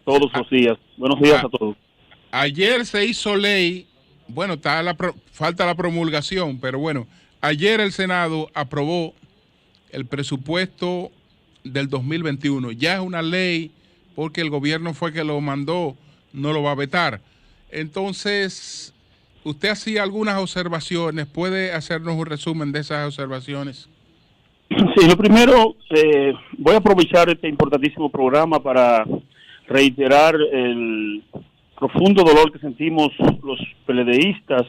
todos los días. Buenos días a todos. Ayer se hizo ley, bueno, falta la promulgación, pero bueno, ayer el Senado aprobó el presupuesto del 2021. Ya es una ley porque el gobierno fue que lo mandó, no lo va a vetar. Entonces, usted hacía algunas observaciones, ¿puede hacernos un resumen de esas observaciones? Sí, lo primero, voy a aprovechar este importantísimo programa para reiterar el profundo dolor que sentimos los PLDistas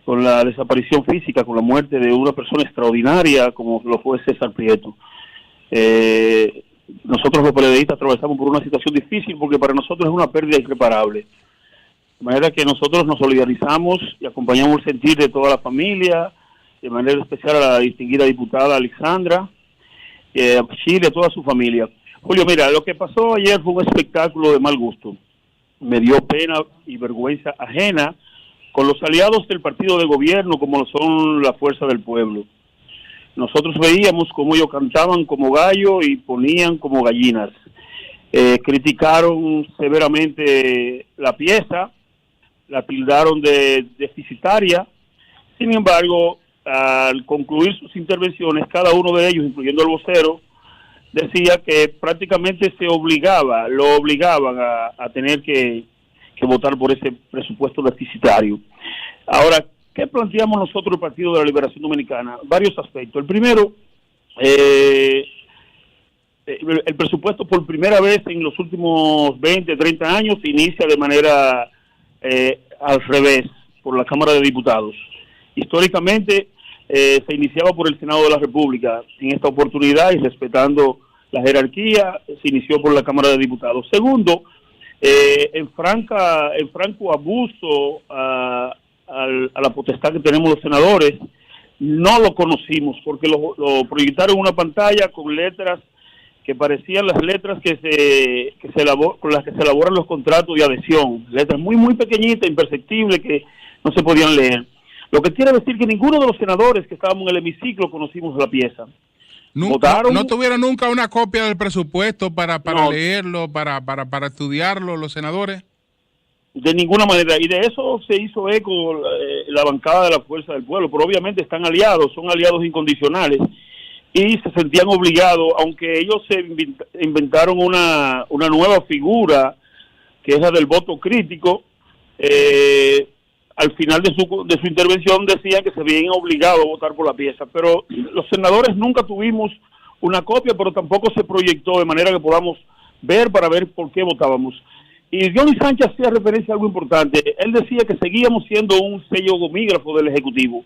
con la desaparición física, con la muerte de una persona extraordinaria como lo fue César Prieto. Nosotros los PLDistas atravesamos por una situación difícil porque para nosotros es una pérdida irreparable. De manera que nosotros nos solidarizamos y acompañamos el sentir de toda la familia, de manera especial a la distinguida diputada Alexandra, a Chile, a toda su familia. Julio, mira, lo que pasó ayer fue un espectáculo de mal gusto. Me dio pena y vergüenza ajena con los aliados del partido de gobierno, como son la Fuerza del Pueblo. Nosotros veíamos cómo ellos cantaban como gallo y ponían como gallinas. Criticaron severamente la pieza, la tildaron de deficitaria. Sin embargo, al concluir sus intervenciones, cada uno de ellos, incluyendo el vocero, decía que prácticamente lo obligaban a tener que votar por ese presupuesto deficitario. Ahora, ¿qué planteamos nosotros el Partido de la Liberación Dominicana? Varios aspectos. El primero, el presupuesto por primera vez en los últimos 20, 30 años se inicia de manera al revés, por la Cámara de Diputados. Históricamente se iniciaba por el Senado de la República. En esta oportunidad, y respetando la jerarquía, se inició por la Cámara de Diputados. Segundo, en franco abuso a la potestad que tenemos los senadores, no lo conocimos, porque lo proyectaron en una pantalla con letras que parecían las letras con las que se elaboran los contratos de adhesión, letras muy, muy pequeñitas, imperceptibles, que no se podían leer. Lo que quiere decir que ninguno de los senadores que estábamos en el hemiciclo conocimos la pieza. ¿No tuvieron nunca una copia del presupuesto para leerlo, para estudiarlo los senadores? De ninguna manera, y de eso se hizo eco la bancada de la Fuerza del Pueblo, pero obviamente están aliados, son aliados incondicionales, y se sentían obligados, aunque ellos se inventaron una nueva figura, que es la del voto crítico. Al final de su intervención decían que se habían obligado a votar por la pieza, pero los senadores nunca tuvimos una copia, pero tampoco se proyectó de manera que podamos ver para ver por qué votábamos. Y Johnny Sánchez hacía referencia a algo importante. Él decía que seguíamos siendo un sello gomígrafo del Ejecutivo.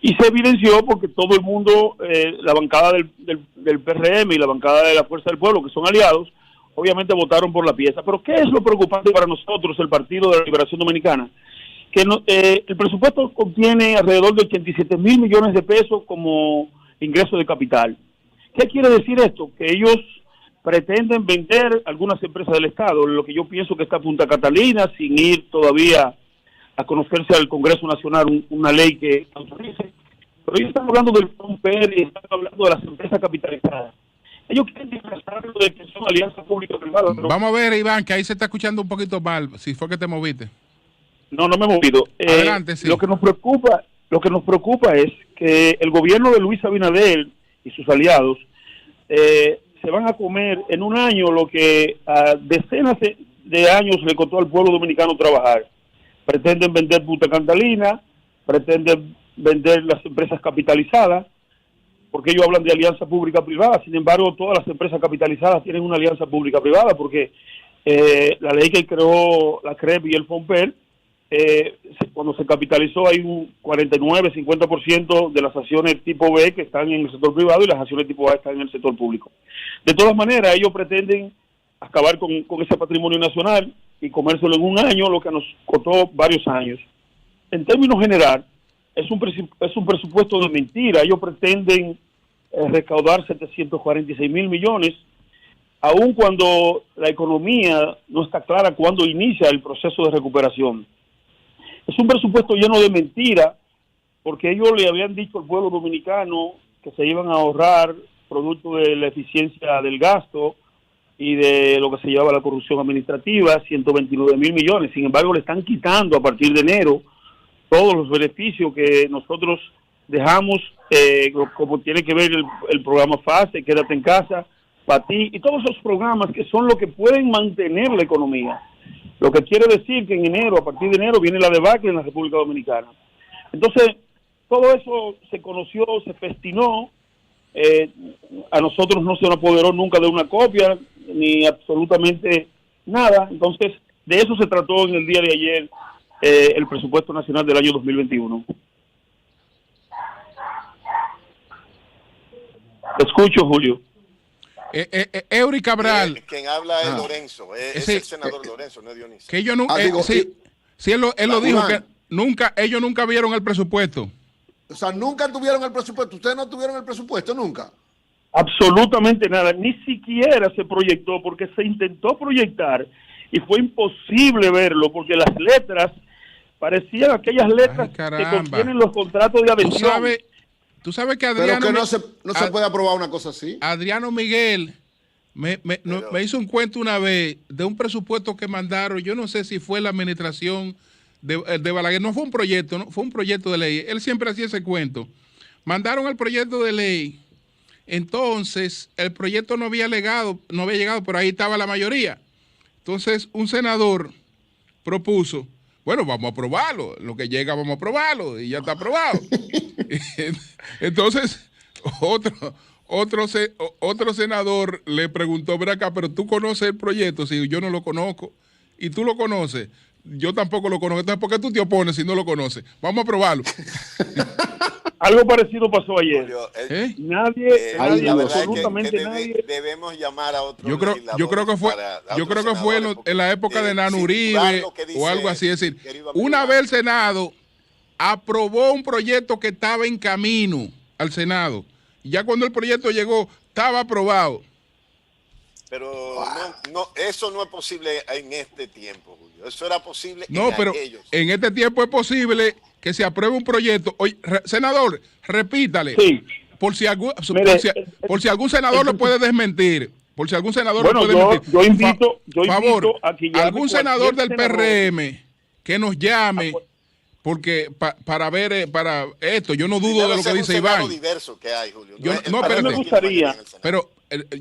Y se evidenció porque todo el mundo, la bancada del PRM y la bancada de la Fuerza del Pueblo, que son aliados, obviamente votaron por la pieza. Pero ¿qué es lo preocupante para nosotros, el Partido de la Liberación Dominicana? Que el presupuesto contiene alrededor de 87,000 millones de pesos como ingreso de capital. ¿Qué quiere decir esto? Que ellos pretenden vender algunas empresas del Estado, lo que yo pienso que está a Punta Catalina, sin ir todavía a conocerse al Congreso Nacional una ley que autorice. Pero ellos están hablando del FOMPER y están hablando de las empresas capitalizadas. Ellos quieren disfrazarlo de que son alianzas público-privadas. Vamos a ver, Iván, que ahí se está escuchando un poquito mal, si fue que te moviste. No me he movido. Adelante, sí. Lo que nos preocupa es que el gobierno de Luis Abinader y sus aliados se van a comer en un año lo que a decenas de años le costó al pueblo dominicano trabajar. Pretenden vender Punta Catalina, pretenden vender las empresas capitalizadas, porque ellos hablan de alianza pública-privada. Sin embargo, todas las empresas capitalizadas tienen una alianza pública-privada, porque la ley que creó la CREP y el FOMPER, cuando se capitalizó hay un 49-50% de las acciones tipo B que están en el sector privado y las acciones tipo A están en el sector público. De todas maneras, ellos pretenden acabar con ese patrimonio nacional y comérselo en un año, lo que nos costó varios años. En términos general, es un presupuesto de mentira. Ellos pretenden recaudar 746,000 millones, aun cuando la economía no está clara cuándo inicia el proceso de recuperación. Es un presupuesto lleno de mentiras, porque ellos le habían dicho al pueblo dominicano que se iban a ahorrar producto de la eficiencia del gasto y de lo que se llama la corrupción administrativa, 129.000 millones. Sin embargo, le están quitando a partir de enero todos los beneficios que nosotros dejamos, como tiene que ver el programa FASE, Quédate en Casa, para ti, y todos esos programas que son lo que pueden mantener la economía. Lo que quiere decir que en enero, a partir de enero, viene la debacle en la República Dominicana. Entonces, todo eso se conoció, se festinó, a nosotros no se nos apoderó nunca de una copia, ni absolutamente nada. Entonces, de eso se trató en el día de ayer el presupuesto nacional del año 2021. Te escucho, Julio. Eury Cabral. Quien habla es Lorenzo, es el senador Lorenzo, no es Dionisio. Que ellos nunca, sí, él lo dijo, que ellos nunca vieron el presupuesto. O sea, nunca tuvieron el presupuesto. ¿Ustedes no tuvieron el presupuesto nunca? Absolutamente nada, ni siquiera se proyectó, porque se intentó proyectar y fue imposible verlo, porque las letras parecían aquellas letras que contienen los contratos de adhesión. Tú sabes que Adriano... Pero que no se puede aprobar una cosa así. Adriano Miguel me hizo un cuento una vez de un presupuesto que mandaron, yo no sé si fue la administración de Balaguer, no fue un proyecto, no fue un proyecto de ley. Él siempre hacía ese cuento. Mandaron el proyecto de ley, entonces el proyecto no había llegado, pero ahí estaba la mayoría. Entonces un senador propuso, bueno, vamos a aprobarlo, lo que llega vamos a aprobarlo, y ya está aprobado. Entonces, otro senador le preguntó, ven acá, pero tú conoces el proyecto. Si yo no lo conozco, y tú lo conoces, yo tampoco lo conozco. Entonces, ¿por qué tú te opones si no lo conoces? Vamos a aprobarlo. Algo parecido pasó ayer. Julio, nadie, absolutamente nadie. Debemos llamar a otro. Yo creo que fue en la época de Nano Uribe o algo así. Es decir, una vez el Senado aprobó un proyecto que estaba en camino al Senado. Y ya cuando el proyecto llegó, estaba aprobado. Pero eso no es posible en este tiempo, Julio. Eso era posible aquellos. En este tiempo es posible que se apruebe un proyecto. Oye, senador, repítale. Sí. Por si algún senador lo puede desmentir. Por si algún senador lo puede desmentir. Yo invito a que algún senador del PRM que nos llame. Porque para ver para esto, yo no dudo de lo que dice Iván. Diverso que hay, Julio. Pero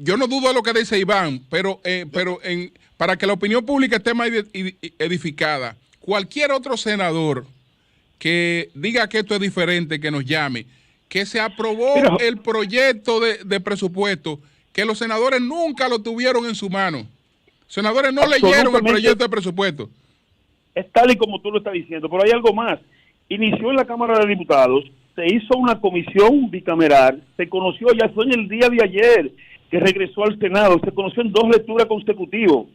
yo no dudo de lo que dice Iván, pero para que la opinión pública esté más edificada, cualquier otro senador que diga que esto es diferente, que nos llame, que se aprobó el proyecto de presupuesto, que los senadores nunca lo tuvieron en su mano. Los senadores no leyeron el proyecto de presupuesto. Es tal y como tú lo estás diciendo, pero hay algo más. Inició en la Cámara de Diputados, se hizo una comisión bicameral, se conoció, ya fue en el día de ayer que regresó al Senado, se conoció en 2 lecturas consecutivas.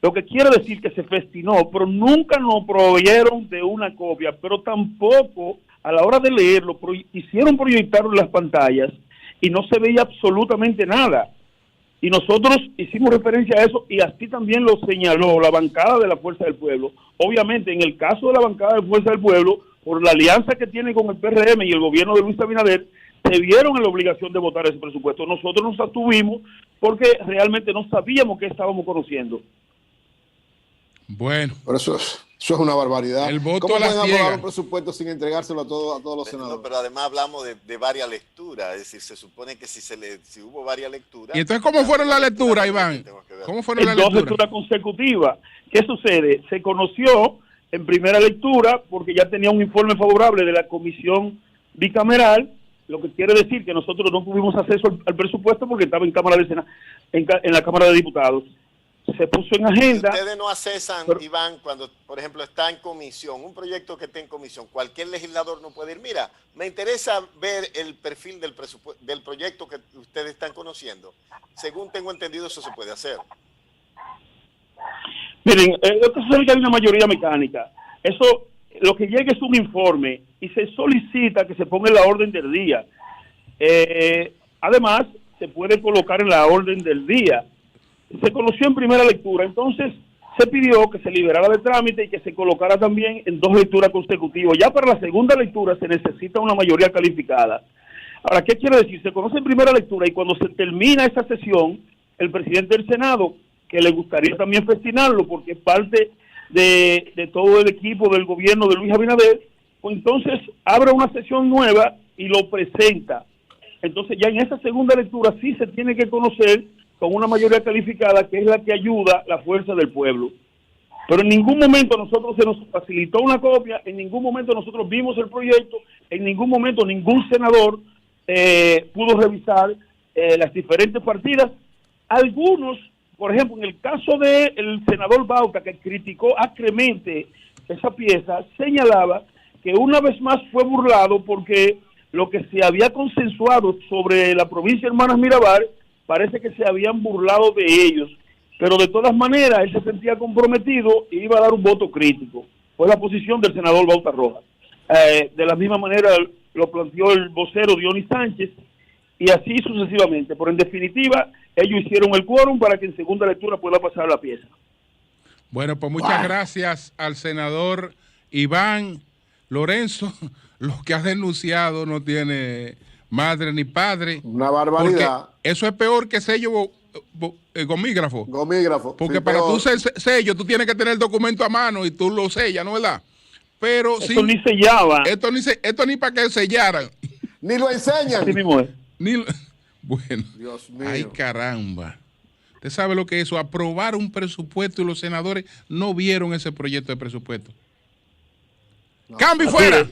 Lo que quiere decir que se festinó, pero nunca nos proveyeron de una copia, pero tampoco a la hora de leerlo, hicieron proyectarlo en las pantallas y no se veía absolutamente nada. Y nosotros hicimos referencia a eso y así también lo señaló la bancada de la Fuerza del Pueblo. Obviamente, en el caso de la bancada de la Fuerza del Pueblo, por la alianza que tiene con el PRM y el gobierno de Luis Abinader, se vieron en la obligación de votar ese presupuesto. Nosotros nos abstuvimos porque realmente no sabíamos qué estábamos conociendo. Bueno. Pero eso es una barbaridad. El voto ¿Cómo a la pueden ciega? aprobar un presupuesto sin entregárselo a todos los senadores? No, pero además hablamos de varias lecturas. Es decir, se supone que si hubo varias lecturas... ¿Y entonces cómo fueron las lecturas, Iván? ¿Cómo fueron las lecturas? 2 lecturas consecutivas. ¿Qué sucede? Se conoció en primera lectura porque ya tenía un informe favorable de la comisión bicameral, lo que quiere decir que nosotros no tuvimos acceso al presupuesto porque estaba en Cámara de Senado, en la Cámara de Diputados. Se puso en agenda. Si ustedes no accesan, Iván, cuando, por ejemplo, está en comisión, un proyecto que esté en comisión, cualquier legislador no puede ir. Mira, me interesa ver el perfil del proyecto que ustedes están conociendo. Según tengo entendido, eso se puede hacer. Miren, esto es que hay una mayoría mecánica. Eso, lo que llega es un informe y se solicita que se ponga en la orden del día. Además, se puede colocar en la orden del día. Se conoció en primera lectura, entonces se pidió que se liberara de trámite y que se colocara también en 2 lecturas consecutivas. Ya para la segunda lectura se necesita una mayoría calificada. Ahora, ¿qué quiere decir? Se conoce en primera lectura y cuando se termina esa sesión, el presidente del Senado, que le gustaría también festinarlo porque es parte de todo el equipo del gobierno de Luis Abinader, pues entonces abre una sesión nueva y lo presenta. Entonces ya en esa segunda lectura sí se tiene que conocer con una mayoría calificada, que es la que ayuda la fuerza del pueblo. Pero en ningún momento nosotros se nos facilitó una copia, en ningún momento nosotros vimos el proyecto, en ningún momento ningún senador pudo revisar las diferentes partidas. Algunos, por ejemplo, en el caso del senador Bauta, que criticó acremente esa pieza, señalaba que una vez más fue burlado porque lo que se había consensuado sobre la provincia de Hermanas Mirabal, parece que se habían burlado de ellos, pero de todas maneras él se sentía comprometido y iba a dar un voto crítico. Fue la posición del senador Bauta Rojas. De la misma manera lo planteó el vocero Dionis Sánchez, y así sucesivamente. Pero en definitiva, ellos hicieron el quórum para que en segunda lectura pueda pasar la pieza. Bueno, pues muchas gracias al senador Iván Lorenzo. Lo que ha denunciado no tiene madre ni padre. Una barbaridad. Eso es peor que sello gomígrafo. Gomígrafo. Porque sí, para peor. tú ser sello, tú tienes que tener el documento a mano y tú lo sellas, ¿no es verdad? Pero Esto sí, ni sellaba. Esto ni para que sellaran. Ni lo enseñan. Así mismo es. Bueno, Dios mío. ay caramba. ¿Usted sabe lo que es eso? Aprobar un presupuesto y los senadores no vieron ese proyecto de presupuesto. No. ¡Cambio y fuera!